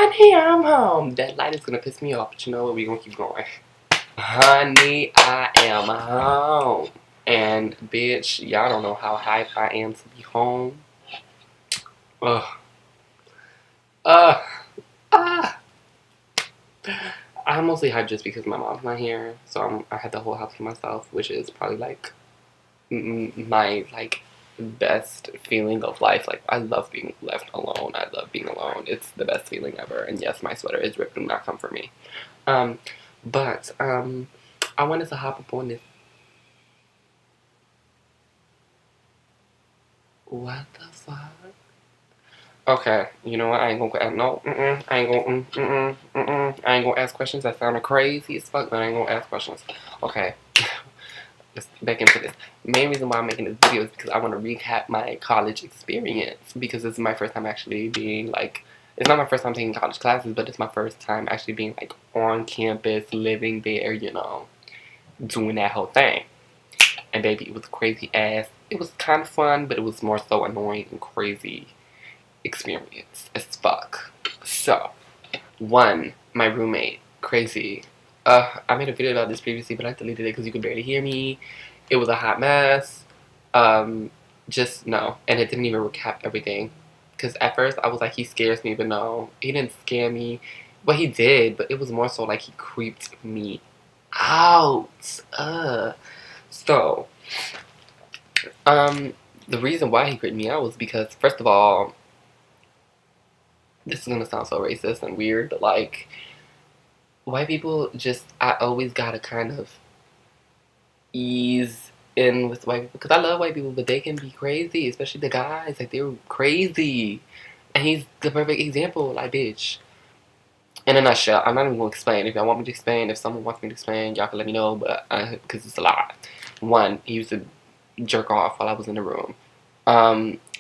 Honey, I'm home. That light is gonna piss me off, but you know what? We're gonna keep going. Honey, I am home. And bitch, y'all don't know how hyped I am to be home. Ugh. Ah. I'm mostly hyped just because my mom's not here, so I had the whole house to myself, which is probably like my like best feeling of life. Like I love being left alone. I love being alone. It's the best feeling ever. And yes, my sweater is ripped. Do not come for me. But I wanted to hop up on this. What the fuck? Okay, you know what? I ain't gonna no. I ain't gonna. I ain't gonna ask questions. That sounded crazy as fuck, but I ain't gonna ask questions. Okay. Let's back into this. The main reason why I'm making this video is because I want to recap my college experience, because this is my first time actually being like, it's not my first time taking college classes, but it's my first time actually being like on campus, living there, you know, doing that whole thing. And baby, it was crazy ass. It was kind of fun, but it was more so annoying and crazy experience as fuck. So, one, my roommate, crazy. I made a video about this previously, but I deleted it because you could barely hear me. It was a hot mess. Just no. And it didn't even recap everything. Because at first I was like, he scares me, but no. He didn't scare me. Well, he did, but it was more so like he creeped me out. So, the reason why he creeped me out was because, first of all, this is gonna sound so racist and weird, but like, white people just, I always gotta kind of ease in with white people, because I love white people, but they can be crazy, especially the guys, like, they're crazy, and he's the perfect example, like, bitch. In a nutshell, I'm not even gonna explain. If y'all want me to explain, if someone wants me to explain, y'all can let me know, but, because it's a lot. One, he used to jerk off while I was in the room.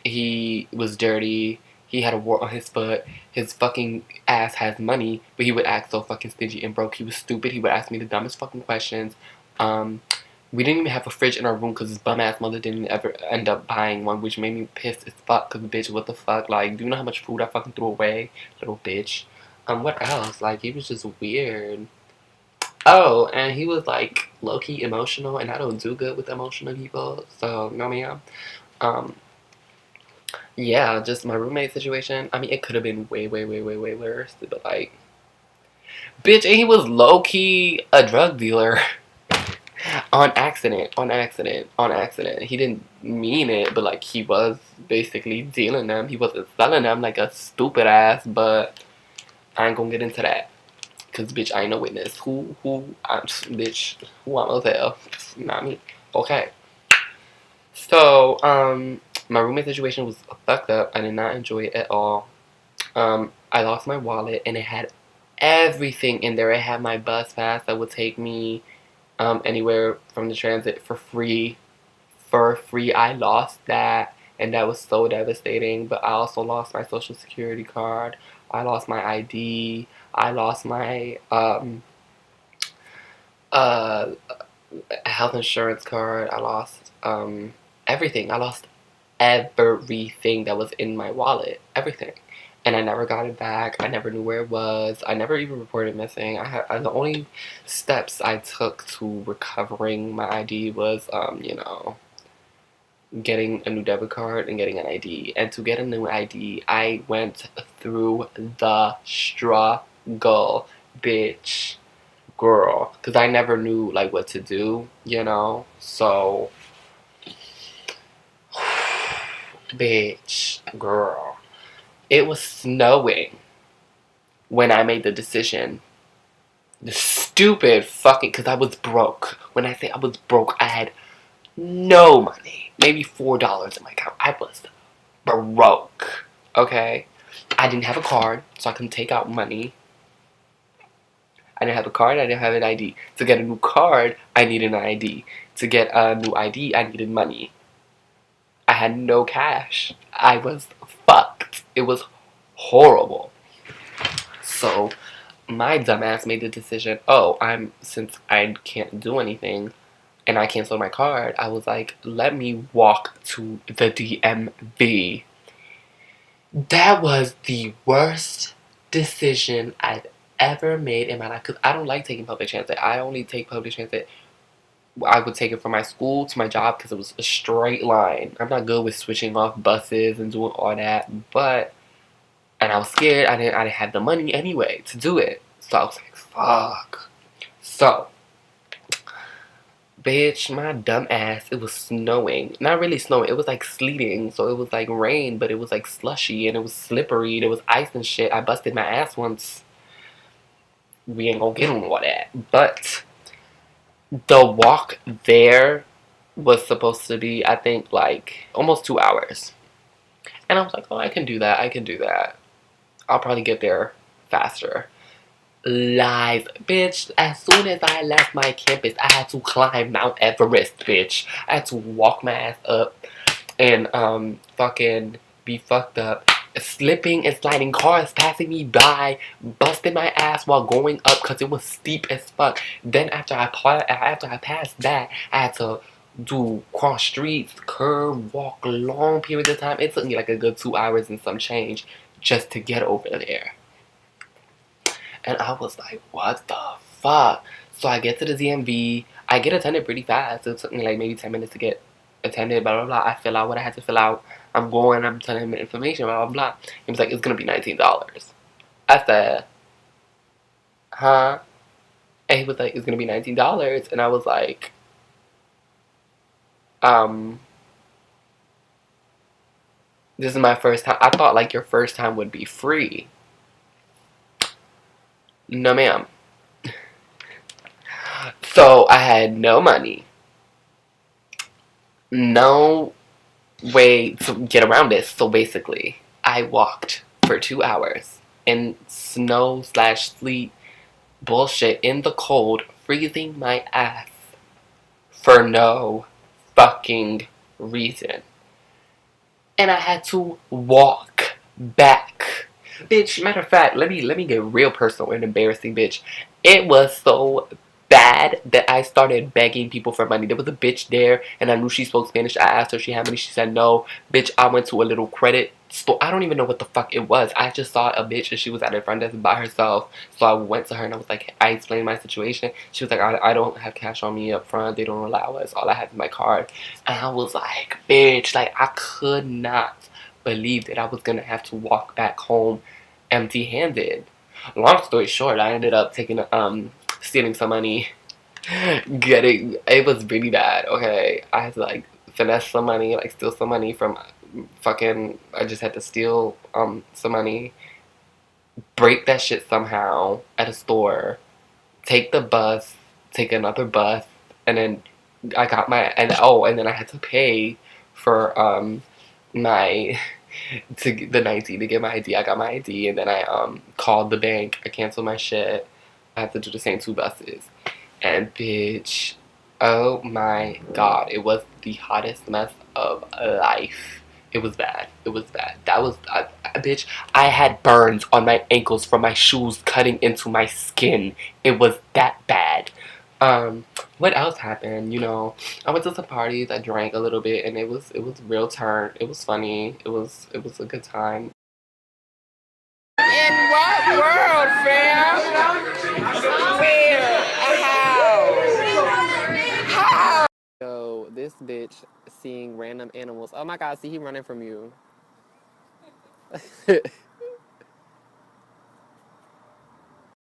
He was dirty. He had a wart on his foot. His fucking ass has money, but he would act so fucking stingy and broke. He was stupid. He would ask me the dumbest fucking questions. We didn't even have a fridge in our room because his bum ass mother didn't ever end up buying one, which made me pissed as fuck. Cause bitch, what the fuck? Like, do you know how much food I fucking threw away, little bitch? What else? Like, he was just weird. Oh, and he was like low key emotional, and I don't do good with emotional people. So no, ma'am. Um, Yeah, just my roommate situation. I mean, it could have been way, way, way, way, way worse. But, like, bitch, and he was low-key a drug dealer. On accident, on accident, on accident. He didn't mean it, but, like, he was basically dealing them. He wasn't selling them like a stupid ass, but I ain't gonna get into that. Because, bitch, I ain't no witness. Bitch, who I'm gonna tell? Not me. Okay. So, my roommate situation was fucked up. I did not enjoy it at all. I lost my wallet, and it had everything in there. It had my bus pass that would take me anywhere from the transit for free. For free, I lost that, and that was so devastating. But I also lost my social security card. I lost my ID. I lost my uh, health insurance card. I lost everything. I lost everything that was in my wallet. Everything. And I never got it back. I never knew where it was. I never even reported missing. The only steps I took to recovering my ID was, you know, getting a new debit card and getting an ID. And to get a new ID, I went through the struggle, bitch, girl, because I never knew like what to do, you know. So, bitch, girl. It was snowing when I made the decision. The stupid fucking, because I was broke. When I say I was broke, I had no money. Maybe $4 in my account. I was broke. Okay? I didn't have a card, so I couldn't take out money. I didn't have a card, I didn't have an ID. To get a new card, I needed an ID. To get a new ID, I needed money. I had no cash. I was fucked. It was horrible. So, my dumbass made the decision, since I can't do anything and I canceled my card, I was like, let me walk to the DMV. That was the worst decision I've ever made in my life. Because I don't like taking public transit. I only take public transit. I would take it from my school to my job because it was a straight line. I'm not good with switching off buses and doing all that. But, and I was scared. I didn't have the money anyway to do it. So I was like, fuck. So, bitch, my dumb ass, it was snowing. Not really snowing, it was like sleeting. So it was like rain, but it was like slushy and it was slippery. There was ice and shit. I busted my ass once. We ain't gonna get on all that. But the walk there was supposed to be, I think, like almost 2 hours. And I was like, oh, I can do that. I can do that. I'll probably get there faster. Lies, bitch. As soon as I left my campus, I had to climb Mount Everest, bitch. I had to walk my ass up and fucking be fucked up, slipping and sliding, cars passing me by, busting my ass while going up because it was steep as fuck. Then after I passed that, I had to do cross streets, curve, walk long periods of time. It took me like a good 2 hours and some change just to get over there. And I was like, what the fuck? So I get to the DMV. I get attended pretty fast. It took me like maybe 10 minutes to get attended, blah, blah, blah. I fill out what I had to fill out. I'm going, I'm telling him information, blah, blah, blah. He was like, it's going to be $19. I said, huh? And he was like, it's going to be $19. And I was like, this is my first time. I thought like your first time would be free. No, ma'am. So I had no money, no way to get around this. So basically, I walked for 2 hours in snow slash sleet bullshit in the cold, freezing my ass for no fucking reason. And I had to walk back. Bitch, matter of fact, let me get real personal and embarrassing, bitch. It was so bad that I started begging people for money. There was a bitch there, and I knew she spoke Spanish. I asked her if she had money. She said no. Bitch, I went to a little credit store. I don't even know what the fuck it was. I just saw a bitch, and she was at the front desk by herself. So I went to her, and I was like, I explained my situation. She was like, I don't have cash on me up front. They don't allow us. All I have is my card. And I was like, bitch, like, I could not believe that I was gonna have to walk back home empty-handed. Long story short, I ended up stealing some money. It was really bad. Okay, I had to like finesse some money, like steal some money from I just had to steal some money, break that shit somehow at a store, take the bus, take another bus, and then I got and then I had to pay for my the 19 to get my ID. I got my ID, and then I called the bank. I canceled my shit. I had to do the same 2 buses. And bitch, oh my god, it was the hottest mess of life. It was bad. It was bad. Bitch, I had burns on my ankles from my shoes cutting into my skin. It was that bad. What else happened? You know, I went to some parties, I drank a little bit, and it was real turn. It was funny. It was a good time. In what world, fam? Where? How? Yo, this bitch seeing random animals. Oh my god, see, he running from you.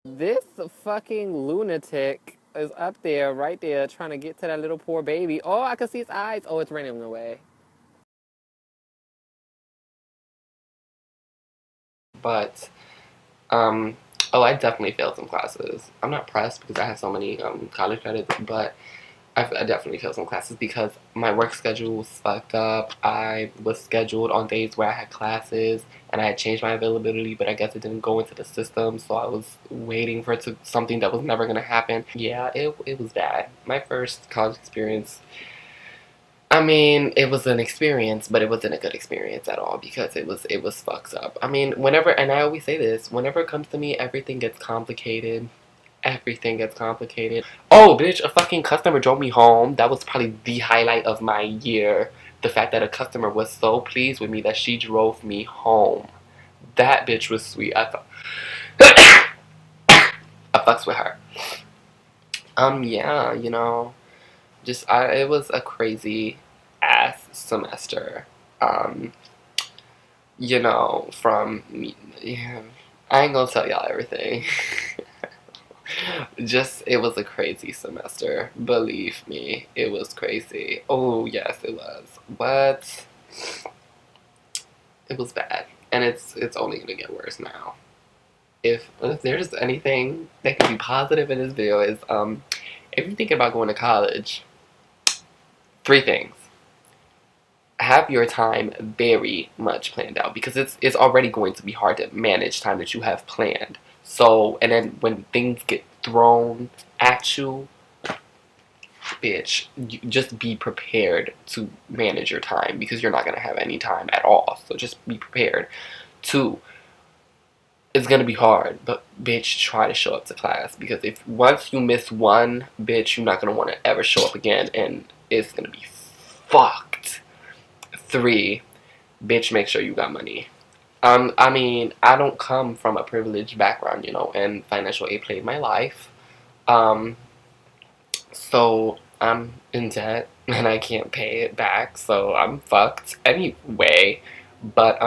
This fucking lunatic is up there, right there, trying to get to that little poor baby. Oh, I can see his eyes. Oh, it's running away. But, oh, I definitely failed some classes. I'm not pressed because I have so many college credits, but I definitely failed some classes because my work schedule was fucked up. I was scheduled on days where I had classes, and I had changed my availability, but I guess it didn't go into the system, so I was waiting for something that was never going to happen. Yeah, it was bad. My first college experience, I mean, it was an experience, but it wasn't a good experience at all because it was fucked up. I mean, and I always say this, whenever it comes to me, everything gets complicated. Everything gets complicated. Oh, bitch, a fucking customer drove me home. That was probably the highlight of my year. The fact that a customer was so pleased with me that she drove me home. That bitch was sweet. I fucks with her. Yeah, it was a crazy ass semester. Um, from me, yeah, I ain't gonna tell y'all everything. Just, it was a crazy semester. Believe me, it was crazy. Oh, yes, it was. But it was bad. And it's only gonna get worse now. If there's anything that can be positive in this video is if you're thinking about going to college, three things. Have your time very much planned out because it's already going to be hard to manage time that you have planned. So, and then when things get thrown at you, bitch, you just be prepared to manage your time because you're not going to have any time at all. So just be prepared. Two, it's going to be hard, but bitch, try to show up to class because if once you miss one, bitch, you're not going to want to ever show up again and it's going to be fucked. Three, bitch, make sure you got money. I mean, I don't come from a privileged background, and financial aid played my life. Um, So I'm in debt and I can't pay it back, so I'm fucked anyway. But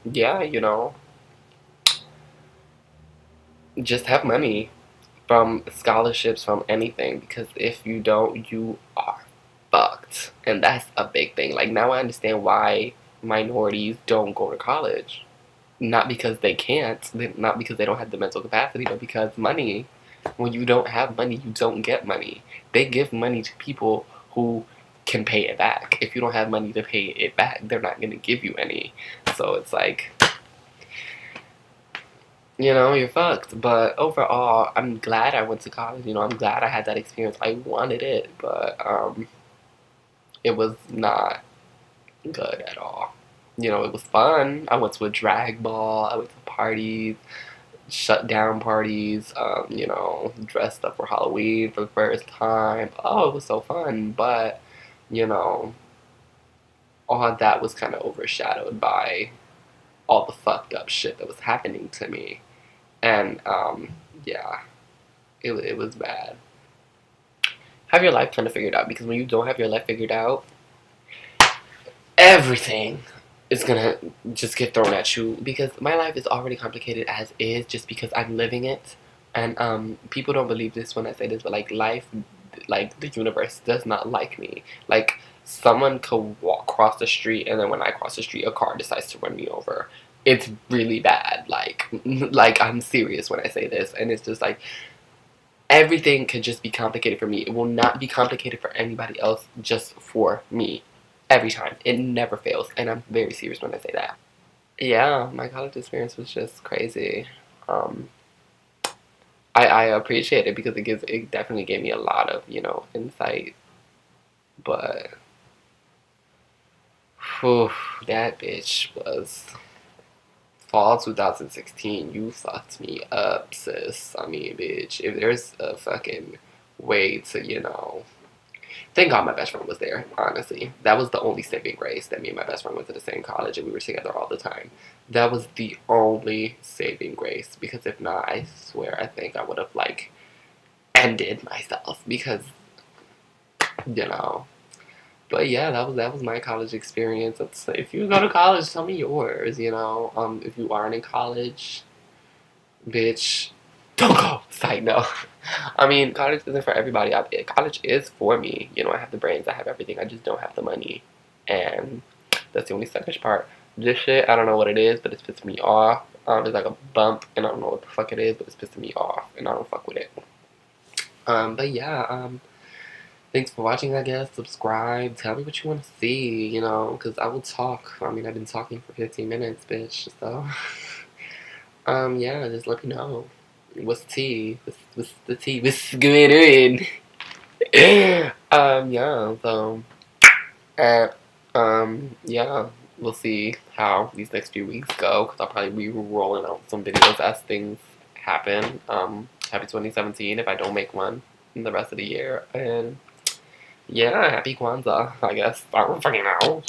yeah, just have money from scholarships, from anything, because if you don't, you are fucked. And that's a big thing. Like, now I understand why minorities don't go to college. Not because they can't, not because they don't have the mental capacity, but because money. When you don't have money, you don't get money. They give money to people who can pay it back. If you don't have money to pay it back, they're not going to give you any. So it's like, you're fucked. But overall, I'm glad I went to college. I'm glad I had that experience. I wanted it, but it was not good at all. It was fun. I went to a drag ball. I went to parties, shut down parties, dressed up for Halloween for the first time. Oh, it was so fun, but, you know, all of that was kind of overshadowed by all the fucked up shit that was happening to me. And, yeah, it was bad. Have your life kind of figured out, because when you don't have your life figured out, everything is gonna just get thrown at you, because my life is already complicated as is just because I'm living it. And people don't believe this when I say this, but like life, like the universe does not like me. Like, someone could cross the street, and then when I cross the street, a car decides to run me over. It's really bad. Like like, I'm serious when I say this, and it's just like everything could just be complicated for me. It will not be complicated for anybody else, just for me. Every time. It never fails. And I'm very serious when I say that. Yeah, my college experience was just crazy. Um, I appreciate it because it definitely gave me a lot of, insight. But whew, that bitch was fall 2016. You fucked me up, sis. I mean, bitch, if there's a fucking way to, thank God my best friend was there, honestly. That was the only saving grace, that me and my best friend went to the same college and we were together all the time. That was the only saving grace, because if not, I swear, I think I would have, like, ended myself, because, you know. But yeah, that was my college experience. If you go to college, tell me yours, if you aren't in college, bitch, don't go. Side note. I mean, college isn't for everybody. College is for me. I have the brains, I have everything. I just don't have the money, and that's the only suckish part. This shit, I don't know what it is, but it's pissing me off. It's like a bump, and I don't know what the fuck it is, but it's pissing me off, and I don't fuck with it. But yeah, thanks for watching, I guess. Subscribe. Tell me what you want to see, because I will talk. I mean, I've been talking for 15 minutes, bitch, so. Yeah, just let me know. What's tea? What's the tea? What's going on? Yeah, so, uh, yeah, we'll see how these next few weeks go, because I'll probably be rolling out some videos as things happen. Happy 2017 if I don't make one in the rest of the year, and yeah, happy Kwanzaa, I guess. I don't fucking know.